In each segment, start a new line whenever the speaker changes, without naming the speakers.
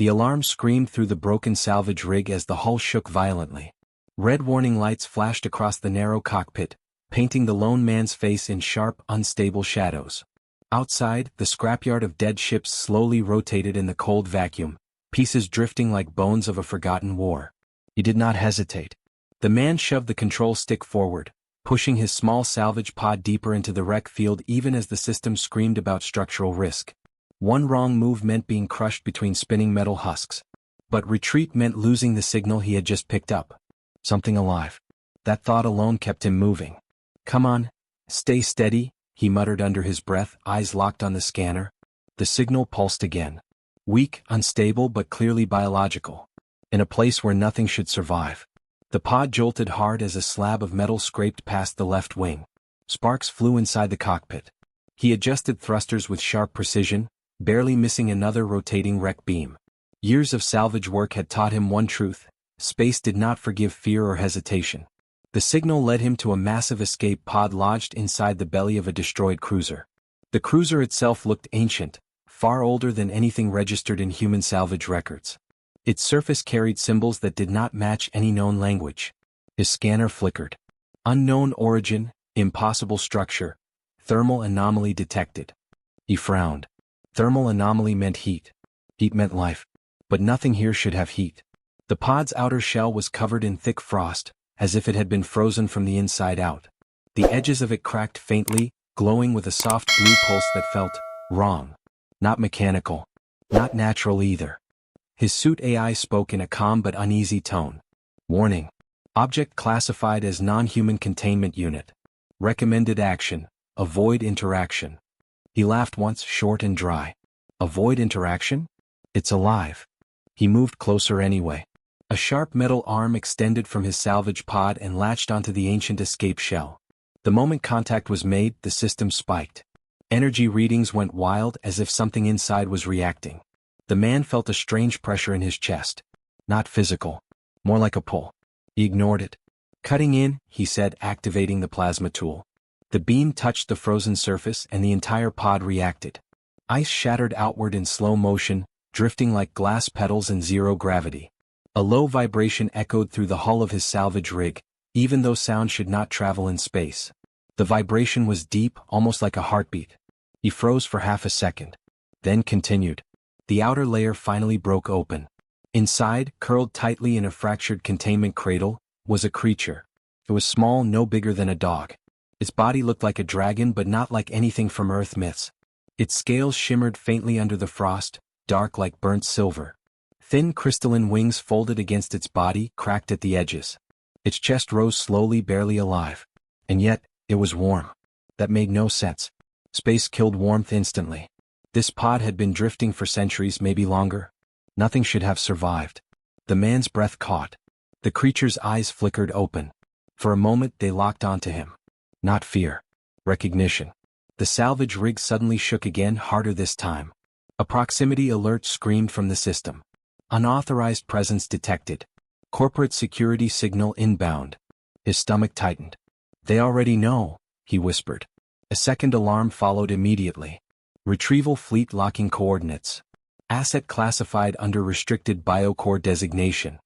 The alarm screamed through the broken salvage rig as the hull shook violently. Red warning lights flashed across the narrow cockpit, painting the lone man's face in sharp, unstable shadows. Outside, the scrapyard of dead ships slowly rotated in the cold vacuum, pieces drifting like bones of a forgotten war. He did not hesitate. The man shoved the control stick forward, pushing his small salvage pod deeper into the wreck field even as the system screamed about structural risk. One wrong move meant being crushed between spinning metal husks. But retreat meant losing the signal he had just picked up. Something alive. That thought alone kept him moving. "Come on, stay steady," he muttered under his breath, eyes locked on the scanner. The signal pulsed again. Weak, unstable but clearly biological. In a place where nothing should survive. The pod jolted hard as a slab of metal scraped past the left wing. Sparks flew inside the cockpit. He adjusted thrusters with sharp precision, barely missing another rotating wreck beam. Years of salvage work had taught him one truth: space did not forgive fear or hesitation. The signal led him to a massive escape pod lodged inside the belly of a destroyed cruiser. The cruiser itself looked ancient, far older than anything registered in human salvage records. Its surface carried symbols that did not match any known language. His scanner flickered. Unknown origin, impossible structure, thermal anomaly detected. He frowned. Thermal anomaly meant heat. Heat meant life. But nothing here should have heat. The pod's outer shell was covered in thick frost, as if it had been frozen from the inside out. The edges of it cracked faintly, glowing with a soft blue pulse that felt wrong. Not mechanical. Not natural either. His suit AI spoke in a calm but uneasy tone. "Warning. Object classified as non-human containment unit. Recommended action: avoid interaction." He laughed once, short and dry. Avoid interaction? It's alive. He moved closer anyway. A sharp metal arm extended from his salvage pod and latched onto the ancient escape shell. The moment contact was made, the system spiked. Energy readings went wild as if something inside was reacting. The man felt a strange pressure in his chest. Not physical. More like a pull. He ignored it. "Cutting in," he said, activating the plasma tool. The beam touched the frozen surface and the entire pod reacted. Ice shattered outward in slow motion, drifting like glass petals in zero gravity. A low vibration echoed through the hull of his salvage rig, even though sound should not travel in space. The vibration was deep, almost like a heartbeat. He froze for half a second. Then continued. The outer layer finally broke open. Inside, curled tightly in a fractured containment cradle, was a creature. It was small, no bigger than a dog. Its body looked like a dragon but not like anything from Earth myths. Its scales shimmered faintly under the frost, dark like burnt silver. Thin crystalline wings folded against its body, cracked at the edges. Its chest rose slowly, barely alive. And yet, it was warm. That made no sense. Space killed warmth instantly. This pod had been drifting for centuries, maybe longer. Nothing should have survived. The man's breath caught. The creature's eyes flickered open. For a moment they locked onto him. Not fear. Recognition. The salvage rig suddenly shook again, harder this time. A proximity alert screamed from the system. Unauthorized presence detected. Corporate security signal inbound. His stomach tightened. "They already know," he whispered. A second alarm followed immediately. Retrieval fleet locking coordinates. Asset classified under restricted biocore designation.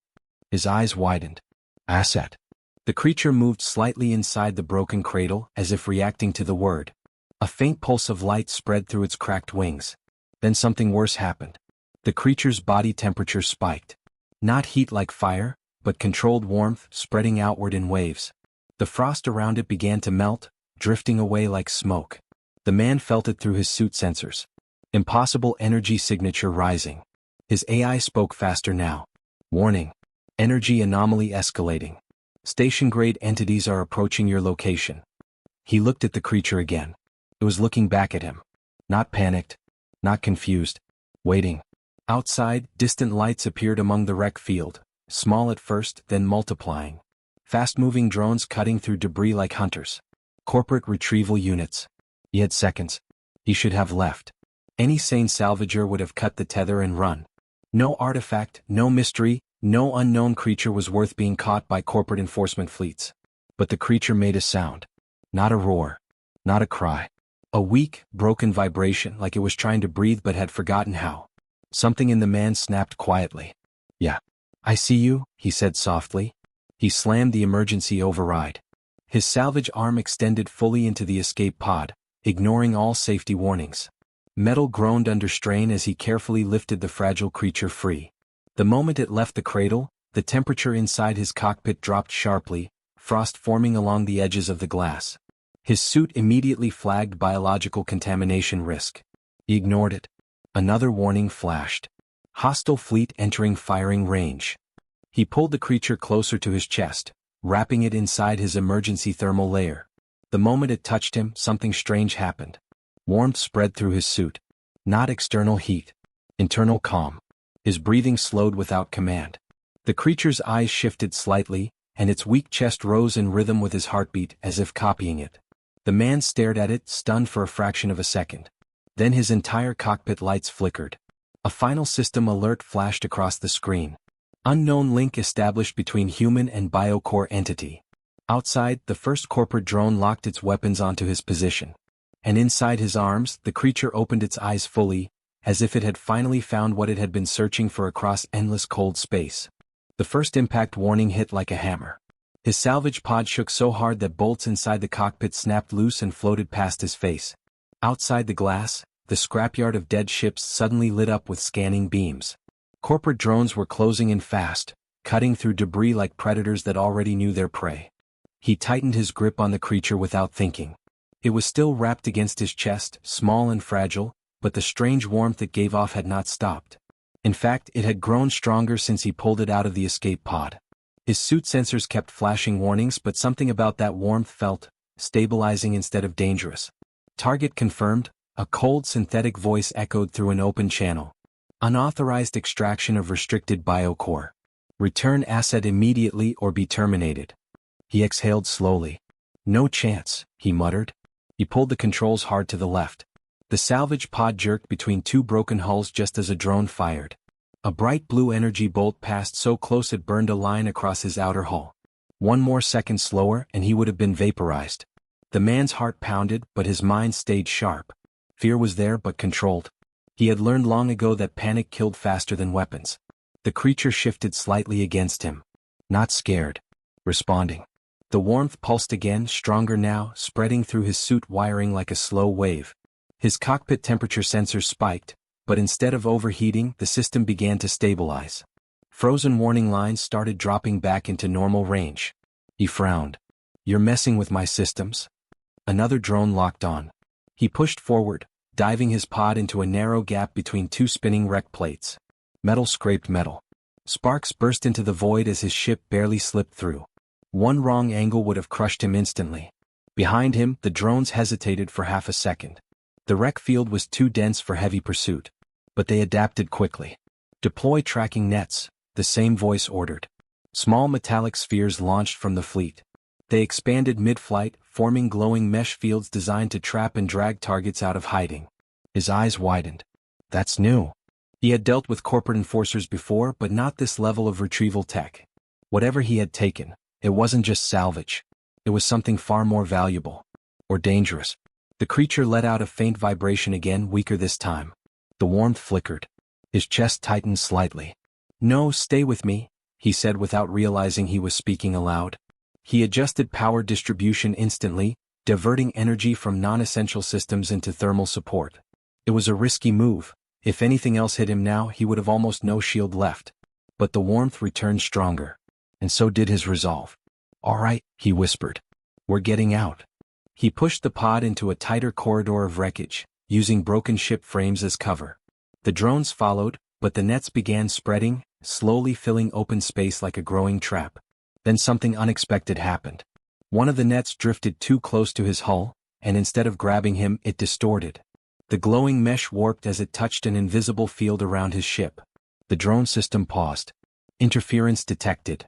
His eyes widened. Asset. The creature moved slightly inside the broken cradle, as if reacting to the word. A faint pulse of light spread through its cracked wings. Then something worse happened. The creature's body temperature spiked. Not heat like fire, but controlled warmth, spreading outward in waves. The frost around it began to melt, drifting away like smoke. The man felt it through his suit sensors. Impossible energy signature rising. His AI spoke faster now. "Warning. Energy anomaly escalating. Station-grade entities are approaching your location." He looked at the creature again. It was looking back at him. Not panicked. Not confused. Waiting. Outside, distant lights appeared among the wreck field, small at first, then multiplying. Fast-moving drones cutting through debris like hunters. Corporate retrieval units. He had seconds. He should have left. Any sane salvager would have cut the tether and run. No artifact, no mystery, no unknown creature was worth being caught by corporate enforcement fleets. But the creature made a sound. Not a roar. Not a cry. A weak, broken vibration like it was trying to breathe but had forgotten how. Something in the man snapped quietly. "Yeah. I see you," he said softly. He slammed the emergency override. His salvage arm extended fully into the escape pod, ignoring all safety warnings. Metal groaned under strain as he carefully lifted the fragile creature free. The moment it left the cradle, the temperature inside his cockpit dropped sharply, frost forming along the edges of the glass. His suit immediately flagged biological contamination risk. He ignored it. Another warning flashed. Hostile fleet entering firing range. He pulled the creature closer to his chest, wrapping it inside his emergency thermal layer. The moment it touched him, something strange happened. Warmth spread through his suit. Not external heat. Internal calm. His breathing slowed without command. The creature's eyes shifted slightly, and its weak chest rose in rhythm with his heartbeat as if copying it. The man stared at it, stunned for a fraction of a second. Then his entire cockpit lights flickered. A final system alert flashed across the screen. Unknown link established between human and biocore entity. Outside, the first corporate drone locked its weapons onto his position. And inside his arms, the creature opened its eyes fully, as if it had finally found what it had been searching for across endless cold space. The first impact warning hit like a hammer. His salvage pod shook so hard that bolts inside the cockpit snapped loose and floated past his face. Outside the glass, the scrapyard of dead ships suddenly lit up with scanning beams. Corporate drones were closing in fast, cutting through debris like predators that already knew their prey. He tightened his grip on the creature without thinking. It was still wrapped against his chest, small and fragile, but the strange warmth it gave off had not stopped. In fact, it had grown stronger since he pulled it out of the escape pod. His suit sensors kept flashing warnings, but something about that warmth felt stabilizing instead of dangerous. Target confirmed, a cold synthetic voice echoed through an open channel. Unauthorized extraction of restricted biocore. Return asset immediately or be terminated. He exhaled slowly. No chance, he muttered. He pulled the controls hard to the left. The salvage pod jerked between two broken hulls just as a drone fired. A bright blue energy bolt passed so close it burned a line across his outer hull. One more second slower and he would have been vaporized. The man's heart pounded, but his mind stayed sharp. Fear was there but controlled. He had learned long ago that panic killed faster than weapons. The creature shifted slightly against him. Not scared. Responding. The warmth pulsed again, stronger now, spreading through his suit wiring like a slow wave. His cockpit temperature sensors spiked, but instead of overheating, the system began to stabilize. Frozen warning lines started dropping back into normal range. He frowned. "You're messing with my systems?" Another drone locked on. He pushed forward, diving his pod into a narrow gap between two spinning wreck plates. Metal scraped metal. Sparks burst into the void as his ship barely slipped through. One wrong angle would have crushed him instantly. Behind him, the drones hesitated for half a second. The wreck field was too dense for heavy pursuit. But they adapted quickly. "Deploy tracking nets," the same voice ordered. Small metallic spheres launched from the fleet. They expanded mid-flight, forming glowing mesh fields designed to trap and drag targets out of hiding. His eyes widened. That's new. He had dealt with corporate enforcers before, but not this level of retrieval tech. Whatever he had taken, it wasn't just salvage. It was something far more valuable. Or dangerous. The creature let out a faint vibration again, weaker this time. The warmth flickered. His chest tightened slightly. "No, stay with me," he said without realizing he was speaking aloud. He adjusted power distribution instantly, diverting energy from non-essential systems into thermal support. It was a risky move. If anything else hit him now, he would have almost no shield left. But the warmth returned stronger. And so did his resolve. "All right," he whispered. "We're getting out." He pushed the pod into a tighter corridor of wreckage, using broken ship frames as cover. The drones followed, but the nets began spreading, slowly filling open space like a growing trap. Then something unexpected happened. One of the nets drifted too close to his hull, and instead of grabbing him, it distorted. The glowing mesh warped as it touched an invisible field around his ship. The drone system paused. Interference detected.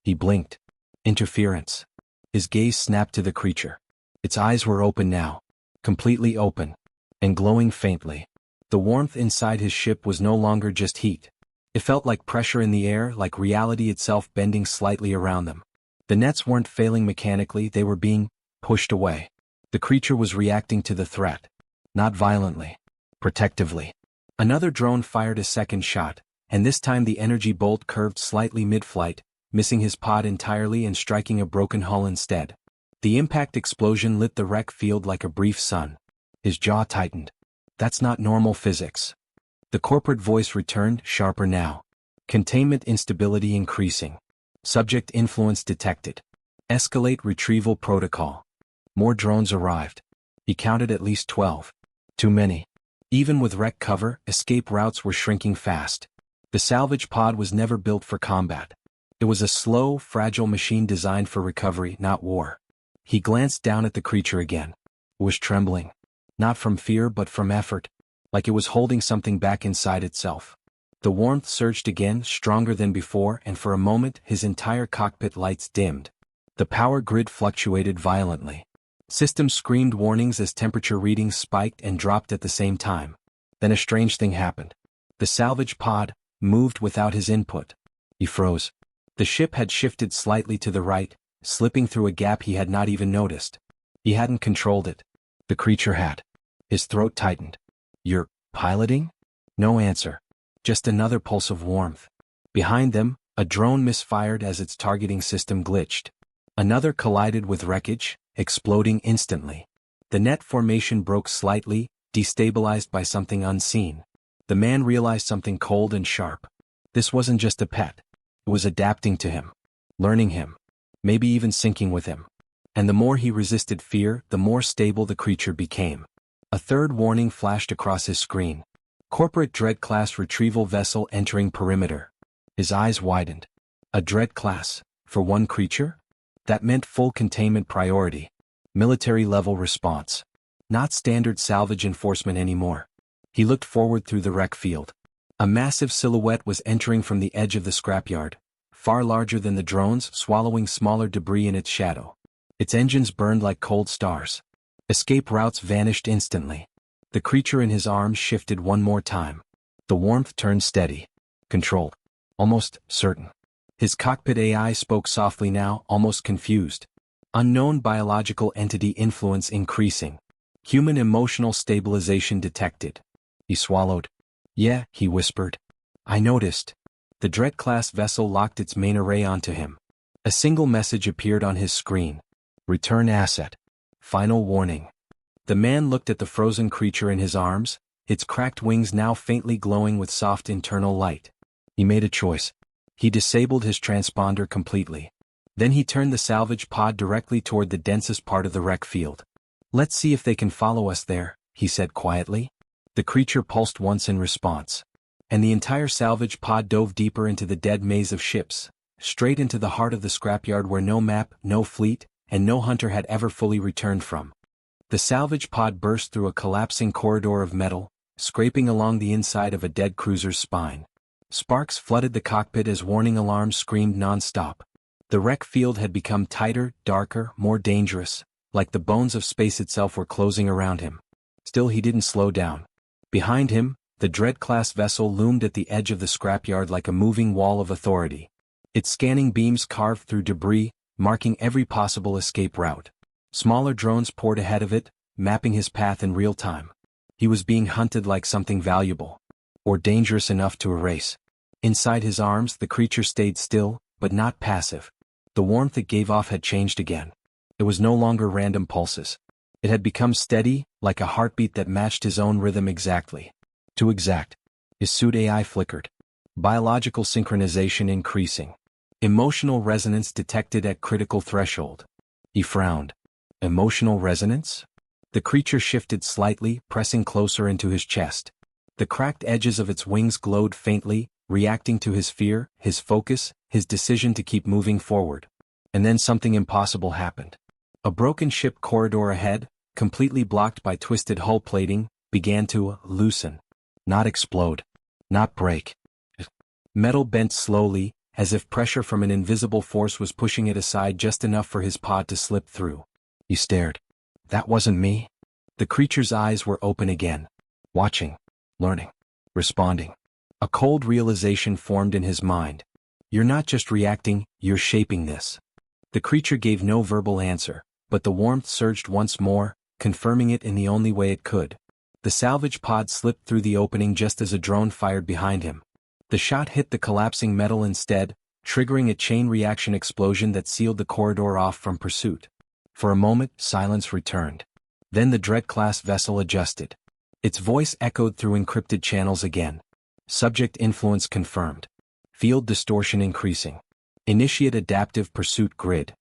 He blinked. Interference. His gaze snapped to the creature. Its eyes were open now. Completely open. And glowing faintly. The warmth inside his ship was no longer just heat. It felt like pressure in the air, like reality itself bending slightly around them. The nets weren't failing mechanically, they were being pushed away. The creature was reacting to the threat. Not violently. Protectively. Another drone fired a second shot, and this time the energy bolt curved slightly mid-flight, missing his pod entirely and striking a broken hull instead. The impact explosion lit the wreck field like a brief sun. His jaw tightened. That's not normal physics. The corporate voice returned, sharper now. Containment instability increasing. Subject influence detected. Escalate retrieval protocol. More drones arrived. He counted at least 12. Too many. Even with wreck cover, escape routes were shrinking fast. The salvage pod was never built for combat. It was a slow, fragile machine designed for recovery, not war. He glanced down at the creature again. It was trembling. Not from fear but from effort, like it was holding something back inside itself. The warmth surged again, stronger than before, and for a moment his entire cockpit lights dimmed. The power grid fluctuated violently. Systems screamed warnings as temperature readings spiked and dropped at the same time. Then a strange thing happened. The salvage pod moved without his input. He froze. The ship had shifted slightly to the right, slipping through a gap he had not even noticed. He hadn't controlled it. The creature had. His throat tightened. "You're piloting?" No answer. Just another pulse of warmth. Behind them, a drone misfired as its targeting system glitched. Another collided with wreckage, exploding instantly. The net formation broke slightly, destabilized by something unseen. The man realized something cold and sharp. This wasn't just a pet. It was adapting to him. Learning him. Maybe even syncing with him. And the more he resisted fear, the more stable the creature became. A third warning flashed across his screen. Corporate Dread-class retrieval vessel entering perimeter. His eyes widened. A Dread-class, for one creature? That meant full containment priority. Military-level response. Not standard salvage enforcement anymore. He looked forward through the wreck field. A massive silhouette was entering from the edge of the scrapyard, far larger than the drones, swallowing smaller debris in its shadow. Its engines burned like cold stars. Escape routes vanished instantly. The creature in his arms shifted one more time. The warmth turned steady. Controlled. Almost certain. His cockpit AI spoke softly now, almost confused. Unknown biological entity influence increasing. Human emotional stabilization detected. He swallowed. "Yeah," he whispered. "I noticed." The Dread-class vessel locked its main array onto him. A single message appeared on his screen. Return asset. Final warning. The man looked at the frozen creature in his arms, its cracked wings now faintly glowing with soft internal light. He made a choice. He disabled his transponder completely. Then he turned the salvage pod directly toward the densest part of the wreck field. "Let's see if they can follow us there," he said quietly. The creature pulsed once in response. And the entire salvage pod dove deeper into the dead maze of ships, straight into the heart of the scrapyard where no map, no fleet, and no hunter had ever fully returned from. The salvage pod burst through a collapsing corridor of metal, scraping along the inside of a dead cruiser's spine. Sparks flooded the cockpit as warning alarms screamed non-stop. The wreck field had become tighter, darker, more dangerous, like the bones of space itself were closing around him. Still he didn't slow down. Behind him, the Dread-class vessel loomed at the edge of the scrapyard like a moving wall of authority. Its scanning beams carved through debris, marking every possible escape route. Smaller drones poured ahead of it, mapping his path in real time. He was being hunted like something valuable. Or dangerous enough to erase. Inside his arms, the creature stayed still, but not passive. The warmth it gave off had changed again. It was no longer random pulses. It had become steady, like a heartbeat that matched his own rhythm exactly. Too exact. His suit AI flickered. Biological synchronization increasing. Emotional resonance detected at critical threshold. He frowned. Emotional resonance? The creature shifted slightly, pressing closer into his chest. The cracked edges of its wings glowed faintly, reacting to his fear, his focus, his decision to keep moving forward. And then something impossible happened. A broken ship corridor ahead, completely blocked by twisted hull plating, began to loosen. Not explode. Not break. Metal bent slowly, as if pressure from an invisible force was pushing it aside just enough for his pod to slip through. He stared. That wasn't me. The creature's eyes were open again. Watching. Learning. Responding. A cold realization formed in his mind. You're not just reacting, you're shaping this. The creature gave no verbal answer, but the warmth surged once more, confirming it in the only way it could. The salvage pod slipped through the opening just as a drone fired behind him. The shot hit the collapsing metal instead, triggering a chain reaction explosion that sealed the corridor off from pursuit. For a moment, silence returned. Then the Dread-class vessel adjusted. Its voice echoed through encrypted channels again. Subject influence confirmed. Field distortion increasing. Initiate adaptive pursuit grid.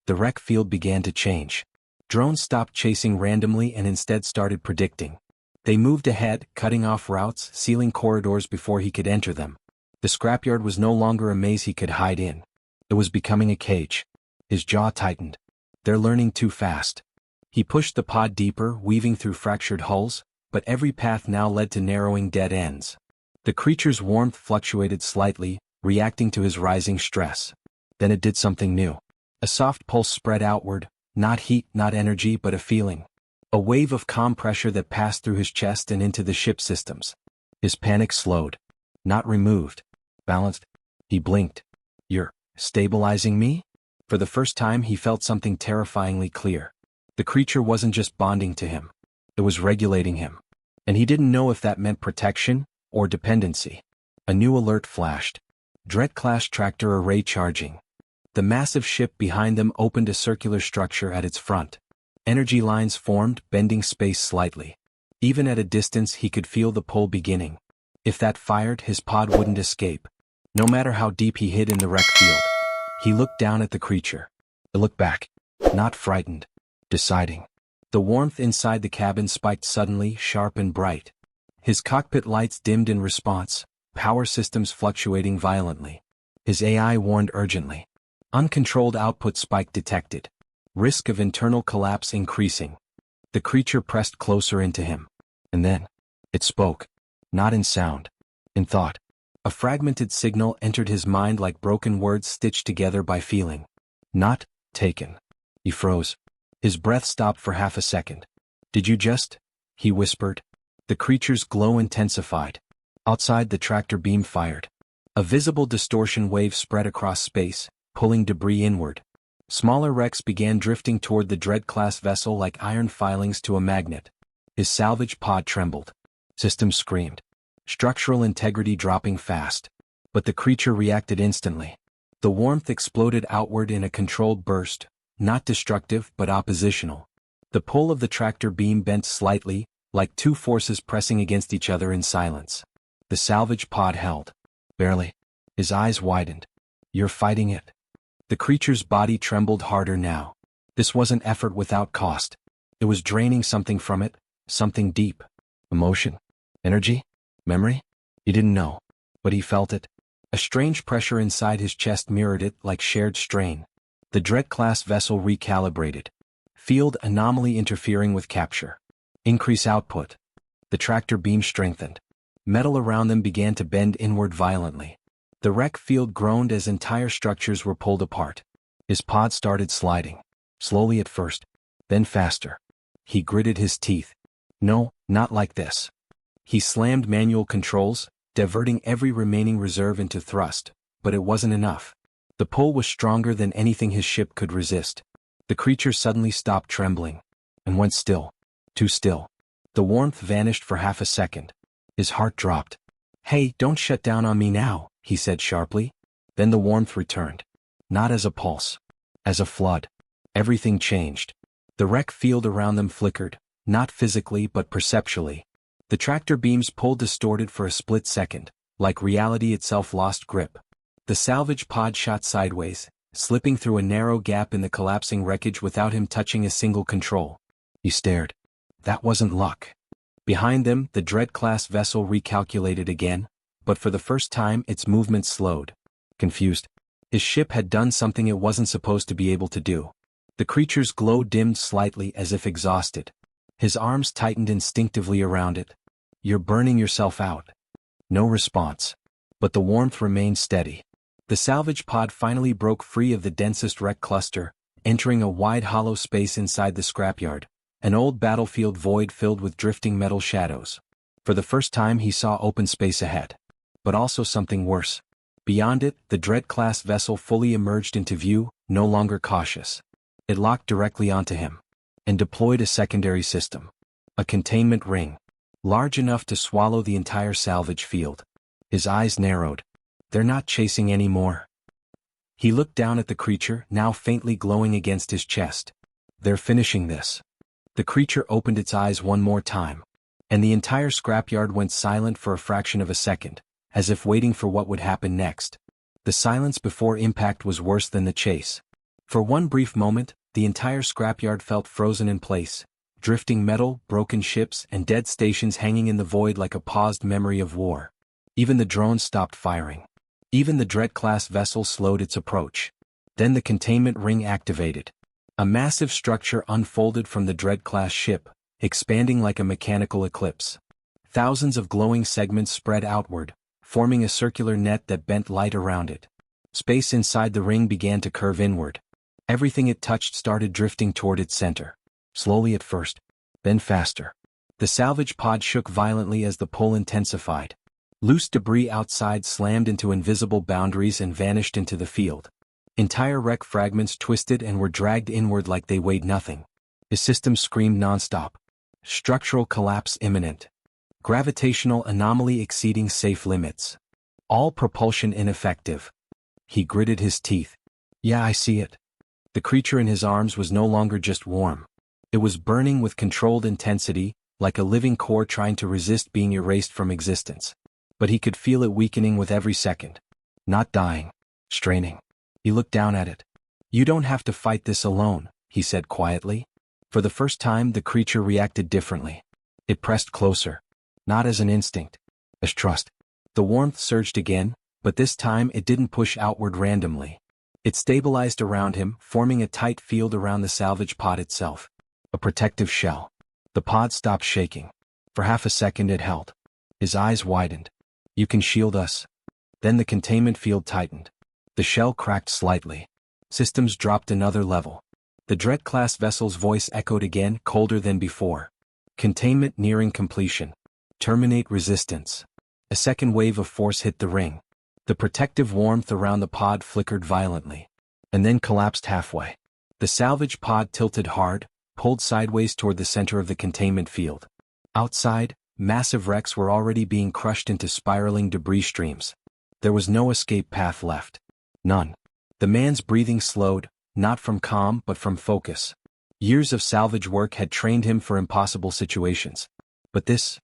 The wreck field began to change. Drones stopped chasing randomly and instead started predicting. They moved ahead, cutting off routes, sealing corridors before he could enter them. The scrapyard was no longer a maze he could hide in. It was becoming a cage. His jaw tightened. They're learning too fast. He pushed the pod deeper, weaving through fractured hulls, but every path now led to narrowing dead ends. The creature's warmth fluctuated slightly, reacting to his rising stress. Then it did something new. A soft pulse spread outward, not heat, not energy, but a feeling. A wave of calm pressure that passed through his chest and into the ship systems. His panic slowed. Not removed. Balanced. He blinked. You're stabilizing me? For the first time he felt something terrifyingly clear. The creature wasn't just bonding to him. It was regulating him. And he didn't know if that meant protection or dependency. A new alert flashed. Dread-class tractor array charging. The massive ship behind them opened a circular structure at its front. Energy lines formed, bending space slightly. Even at a distance he could feel the pull beginning. If that fired, his pod wouldn't escape. No matter how deep he hid in the wreck field. He looked down at the creature. It looked back. Not frightened. Deciding. The warmth inside the cabin spiked suddenly, sharp and bright. His cockpit lights dimmed in response, power systems fluctuating violently. His AI warned urgently. Uncontrolled output spike detected. Risk of internal collapse increasing. The creature pressed closer into him. And then, it spoke. Not in sound. In thought. A fragmented signal entered his mind like broken words stitched together by feeling. Not taken. He froze. His breath stopped for half a second. Did you just? He whispered. The creature's glow intensified. Outside, the tractor beam fired. A visible distortion wave spread across space, pulling debris inward. Smaller wrecks began drifting toward the Dread-class vessel like iron filings to a magnet. His salvage pod trembled. Systems screamed. Structural integrity dropping fast. But the creature reacted instantly. The warmth exploded outward in a controlled burst, not destructive but oppositional. The pull of the tractor beam bent slightly, like two forces pressing against each other in silence. The salvage pod held. Barely. His eyes widened. You're fighting it. The creature's body trembled harder now. This wasn't effort without cost. It was draining something from it, something deep. Emotion? Energy? Memory? He didn't know. But he felt it. A strange pressure inside his chest mirrored it like shared strain. The Dread-class vessel recalibrated. Field anomaly interfering with capture. Increase output. The tractor beam strengthened. Metal around them began to bend inward violently. The wreck field groaned as entire structures were pulled apart. His pod started sliding. Slowly at first. Then faster. He gritted his teeth. No, not like this. He slammed manual controls, diverting every remaining reserve into thrust, but it wasn't enough. The pull was stronger than anything his ship could resist. The creature suddenly stopped trembling, and went still. Too still. The warmth vanished for half a second. His heart dropped. Hey, don't shut down on me now, he said sharply. Then the warmth returned. Not as a pulse. As a flood. Everything changed. The wreck field around them flickered, not physically but perceptually. The tractor beams pulled distorted for a split second, like reality itself lost grip. The salvage pod shot sideways, slipping through a narrow gap in the collapsing wreckage without him touching a single control. He stared. That wasn't luck. Behind them, the Dread-class vessel recalculated again, but for the first time its movement slowed. Confused. His ship had done something it wasn't supposed to be able to do. The creature's glow dimmed slightly as if exhausted. His arms tightened instinctively around it. You're burning yourself out. No response. But the warmth remained steady. The salvage pod finally broke free of the densest wreck cluster, entering a wide hollow space inside the scrapyard, an old battlefield void filled with drifting metal shadows. For the first time he saw open space ahead. But also something worse. Beyond it, the Dread-class vessel fully emerged into view, no longer cautious. It locked directly onto him. And deployed a secondary system. A containment ring. large enough to swallow the entire salvage field. His eyes narrowed. They're not chasing anymore. He looked down at the creature, now faintly glowing against his chest. They're finishing this. The creature opened its eyes one more time, and the entire scrapyard went silent for a fraction of a second, as if waiting for what would happen next. The silence before impact was worse than the chase. For one brief moment, the entire scrapyard felt frozen in place, drifting metal, broken ships, and dead stations hanging in the void like a paused memory of war. Even the drones stopped firing. Even the Dread-class vessel slowed its approach. Then the containment ring activated. A massive structure unfolded from the Dread-class ship, expanding like a mechanical eclipse. Thousands of glowing segments spread outward, forming a circular net that bent light around it. Space inside the ring began to curve inward. Everything it touched started drifting toward its center. Slowly at first, then faster. The salvage pod shook violently as the pull intensified. Loose debris outside slammed into invisible boundaries and vanished into the field. Entire wreck fragments twisted and were dragged inward like they weighed nothing. His system screamed nonstop. Structural collapse imminent. Gravitational anomaly exceeding safe limits. All propulsion ineffective. He gritted his teeth. Yeah, I see it. The creature in his arms was no longer just warm. It was burning with controlled intensity, like a living core trying to resist being erased from existence. But he could feel it weakening with every second. Not dying. Straining. He looked down at it. You don't have to fight this alone, he said quietly. For the first time, the creature reacted differently. It pressed closer. Not as an instinct. As trust. The warmth surged again, but this time it didn't push outward randomly. It stabilized around him, forming a tight field around the salvage pod itself. A protective shell. The pod stopped shaking. For half a second it held. His eyes widened. You can shield us. Then the containment field tightened. The shell cracked slightly. Systems dropped another level. The Dread-class vessel's voice echoed again, colder than before. Containment nearing completion. Terminate resistance. A second wave of force hit the ring. The protective warmth around the pod flickered violently, and then collapsed halfway. The salvage pod tilted hard, pulled sideways toward the center of the containment field. Outside, massive wrecks were already being crushed into spiraling debris streams. There was no escape path left. None. The man's breathing slowed, not from calm but from focus. Years of salvage work had trained him for impossible situations. But this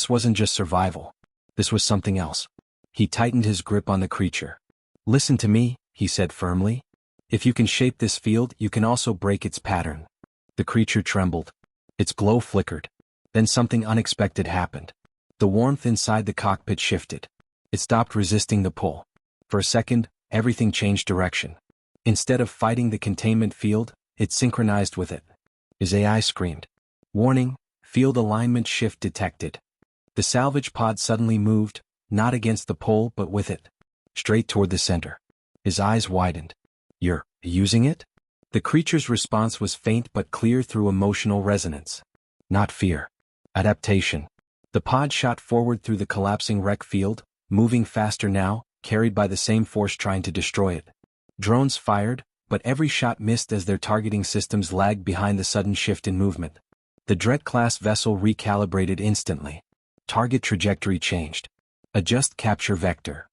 wasn't just survival. This was something else. He tightened his grip on the creature. Listen to me, he said firmly. If you can shape this field, you can also break its pattern. The creature trembled. Its glow flickered. Then something unexpected happened. The warmth inside the cockpit shifted. It stopped resisting the pull. For a second, everything changed direction. Instead of fighting the containment field, it synchronized with it. His AI screamed. Warning, field alignment shift detected. The salvage pod suddenly moved, not against the pull but with it. Straight toward the center. His eyes widened. You're using it? The creature's response was faint but clear through emotional resonance. Not fear. Adaptation. The pod shot forward through the collapsing wreck field, moving faster now, carried by the same force trying to destroy it. Drones fired, but every shot missed as their targeting systems lagged behind the sudden shift in movement. The Dread-class vessel recalibrated instantly. Target trajectory changed. Adjust capture vector.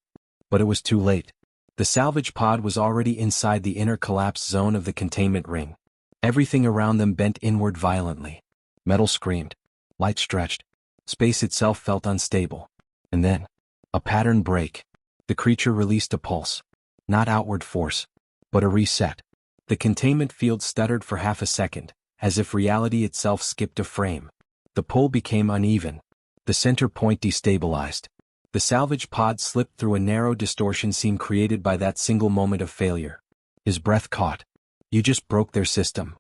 But it was too late. The salvage pod was already inside the inner collapse zone of the containment ring. Everything around them bent inward violently. Metal screamed. Light stretched. Space itself felt unstable. And then, a pattern break. The creature released a pulse. Not outward force, but a reset. The containment field stuttered for half a second, as if reality itself skipped a frame. The pull became uneven. The center point destabilized. The salvage pod slipped through a narrow distortion seam created by that single moment of failure. His breath caught. You just broke their system.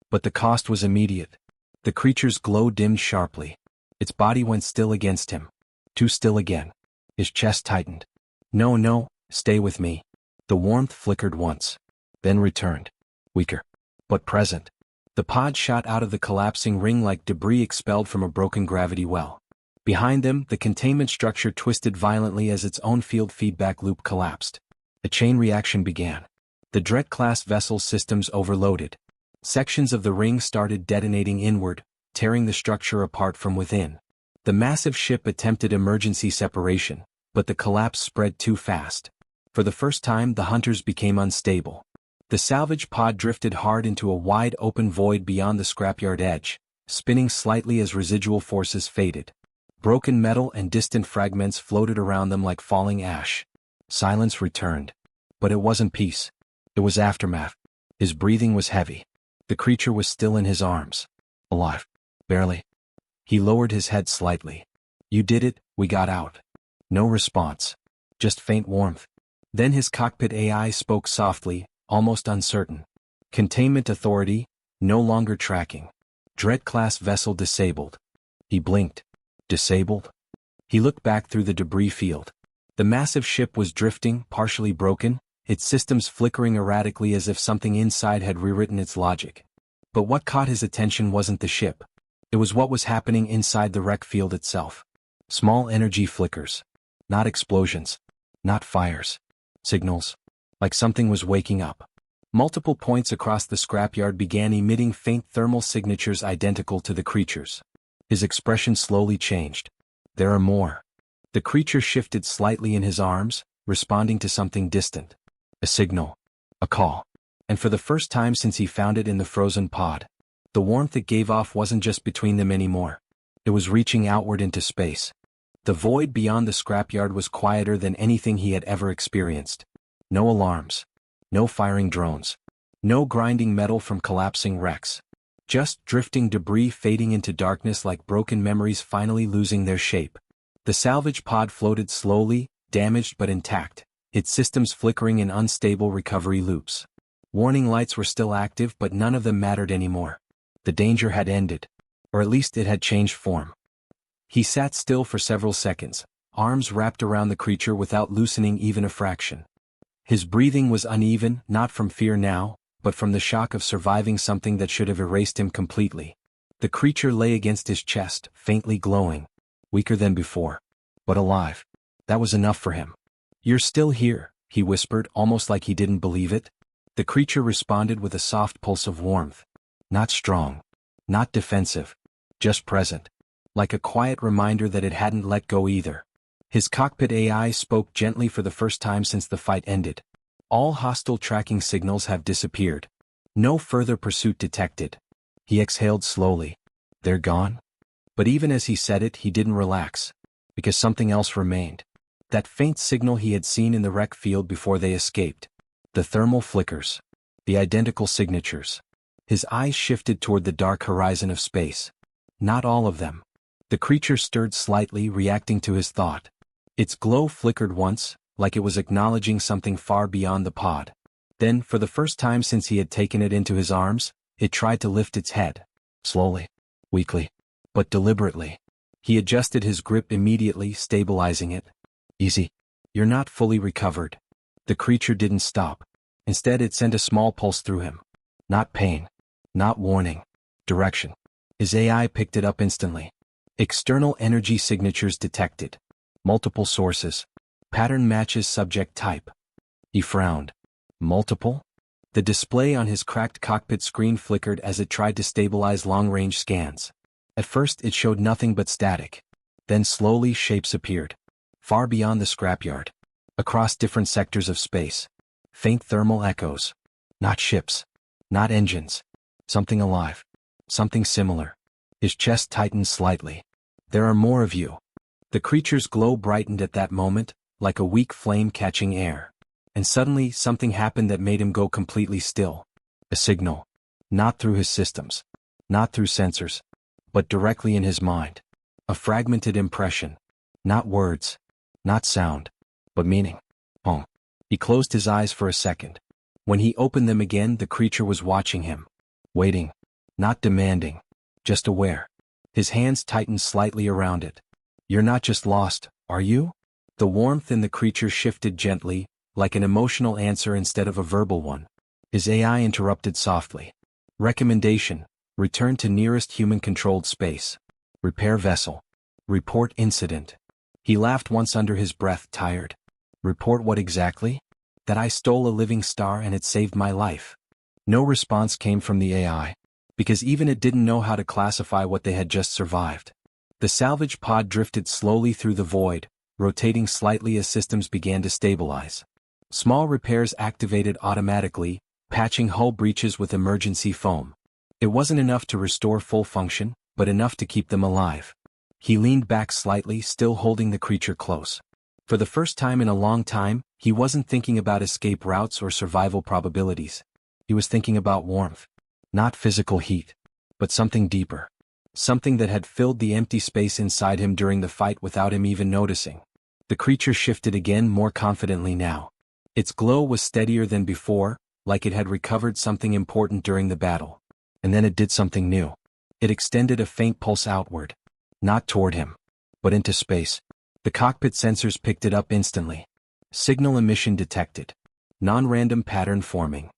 But the cost was immediate. The creature's glow dimmed sharply. Its body went still against him. Too still again. His chest tightened. No, stay with me. The warmth flickered once. Then returned. Weaker. But present. The pod shot out of the collapsing ring like debris expelled from a broken gravity well. Behind them, the containment structure twisted violently as its own field feedback loop collapsed. A chain reaction began. The Dread-class vessel's systems overloaded. Sections of the ring started detonating inward, tearing the structure apart from within. The massive ship attempted emergency separation, but the collapse spread too fast. For the first time, the hunters became unstable. The salvage pod drifted hard into a wide open void beyond the scrapyard edge, spinning slightly as residual forces faded. Broken metal and distant fragments floated around them like falling ash. Silence returned. But it wasn't peace. It was aftermath. His breathing was heavy. The creature was still in his arms. Alive. Barely. He lowered his head slightly. "You did it, we got out." No response. Just faint warmth. Then his cockpit AI spoke softly, almost uncertain. "Containment authority, no longer tracking. Dread-class vessel disabled." He blinked. Disabled? He looked back through the debris field. The massive ship was drifting, partially broken, its systems flickering erratically as if something inside had rewritten its logic. But what caught his attention wasn't the ship. It was what was happening inside the wreck field itself. Small energy flickers. Not explosions. Not fires. Signals. Like something was waking up. Multiple points across the scrapyard began emitting faint thermal signatures identical to the creature's. His expression slowly changed. "There are more." The creature shifted slightly in his arms, responding to something distant. A signal. A call. And for the first time since he found it in the frozen pod, the warmth it gave off wasn't just between them anymore. It was reaching outward into space. The void beyond the scrapyard was quieter than anything he had ever experienced. No alarms. No firing drones. No grinding metal from collapsing wrecks. Just drifting debris fading into darkness like broken memories finally losing their shape. The salvage pod floated slowly, damaged but intact, its systems flickering in unstable recovery loops. Warning lights were still active, but none of them mattered anymore. The danger had ended. Or at least it had changed form. He sat still for several seconds, arms wrapped around the creature without loosening even a fraction. His breathing was uneven, not from fear now, but from the shock of surviving something that should have erased him completely. The creature lay against his chest, faintly glowing. Weaker than before. But alive. That was enough for him. "You're still here," he whispered, almost like he didn't believe it. The creature responded with a soft pulse of warmth. Not strong. Not defensive. Just present. Like a quiet reminder that it hadn't let go either. His cockpit AI spoke gently for the first time since the fight ended. "All hostile tracking signals have disappeared. No further pursuit detected." He exhaled slowly. "They're gone?" But even as he said it, he didn't relax. Because something else remained. That faint signal he had seen in the wreck field before they escaped. The thermal flickers. The identical signatures. His eyes shifted toward the dark horizon of space. Not all of them. The creature stirred slightly, reacting to his thought. Its glow flickered once, like it was acknowledging something far beyond the pod. Then, for the first time since he had taken it into his arms, it tried to lift its head. Slowly. Weakly. But deliberately. He adjusted his grip immediately, stabilizing it. "Easy. You're not fully recovered." The creature didn't stop. Instead, it sent a small pulse through him. Not pain. Not warning. Direction. His AI picked it up instantly. External energy signatures detected. Multiple sources. Pattern matches subject type. He frowned. Multiple? The display on his cracked cockpit screen flickered as it tried to stabilize long-range scans. At first it showed nothing but static. Then slowly shapes appeared. Far beyond the scrapyard. Across different sectors of space. Faint thermal echoes. Not ships. Not engines. Something alive. Something similar. His chest tightened slightly. "There are more of you." The creature's glow brightened at that moment, like a weak flame catching air. And suddenly something happened that made him go completely still. A signal. Not through his systems. Not through sensors. But directly in his mind. A fragmented impression. Not words. Not sound. But meaning. Home. He closed his eyes for a second. When he opened them again, the creature was watching him. Waiting. Not demanding. Just aware. His hands tightened slightly around it. "You're not just lost, are you?" The warmth in the creature shifted gently, like an emotional answer instead of a verbal one. His AI interrupted softly. "Recommendation. Return to nearest human-controlled space. Repair vessel. Report incident." He laughed once under his breath, tired. "Report what exactly?" "That I stole a living star and it saved my life." No response came from the AI, because even it didn't know how to classify what they had just survived. The salvage pod drifted slowly through the void, rotating slightly as systems began to stabilize. Small repairs activated automatically, patching hull breaches with emergency foam. It wasn't enough to restore full function, but enough to keep them alive. He leaned back slightly, still holding the creature close. For the first time in a long time, he wasn't thinking about escape routes or survival probabilities. He was thinking about warmth. Not physical heat, but something deeper. Something that had filled the empty space inside him during the fight without him even noticing. The creature shifted again, more confidently now. Its glow was steadier than before, like it had recovered something important during the battle. And then it did something new. It extended a faint pulse outward. Not toward him, but into space. The cockpit sensors picked it up instantly. Signal emission detected. Non-random pattern forming.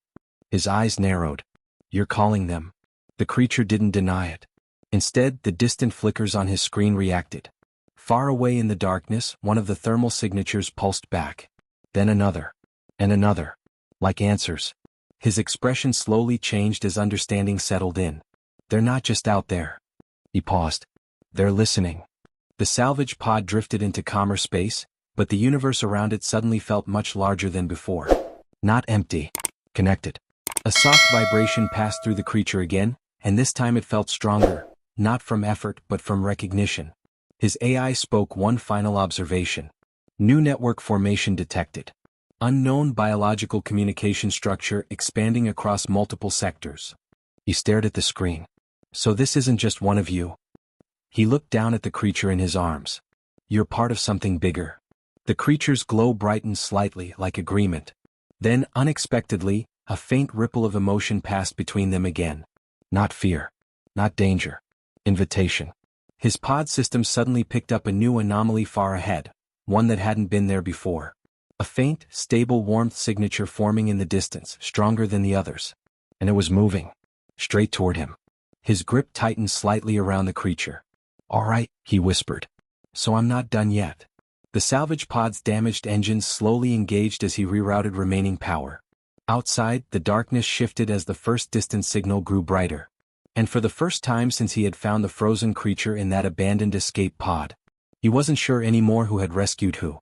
His eyes narrowed. You're calling them? The creature didn't deny it. Instead, the distant flickers on his screen reacted. Far away in the darkness, one of the thermal signatures pulsed back. Then another. And another. Like answers. His expression slowly changed as understanding settled in. They're not just out there. He paused. They're listening. The salvage pod drifted into calmer space, but the universe around it suddenly felt much larger than before. Not empty. Connected. A soft vibration passed through the creature again, and this time it felt stronger, not from effort but from recognition. His AI spoke one final observation. New network formation detected. Unknown biological communication structure expanding across multiple sectors. He stared at the screen. So this isn't just one of you. He looked down at the creature in his arms. You're part of something bigger. The creature's glow brightened slightly, like agreement. Then, unexpectedly, a faint ripple of emotion passed between them again. Not fear. Not danger. Invitation. His pod system suddenly picked up a new anomaly far ahead, one that hadn't been there before. A faint, stable warmth signature forming in the distance, stronger than the others. And it was moving. Straight toward him. His grip tightened slightly around the creature. All right, he whispered. So I'm not done yet. The salvage pod's damaged engines slowly engaged as he rerouted remaining power. Outside, the darkness shifted as the first distant signal grew brighter. And for the first time since he had found the frozen creature in that abandoned escape pod, he wasn't sure anymore who had rescued who.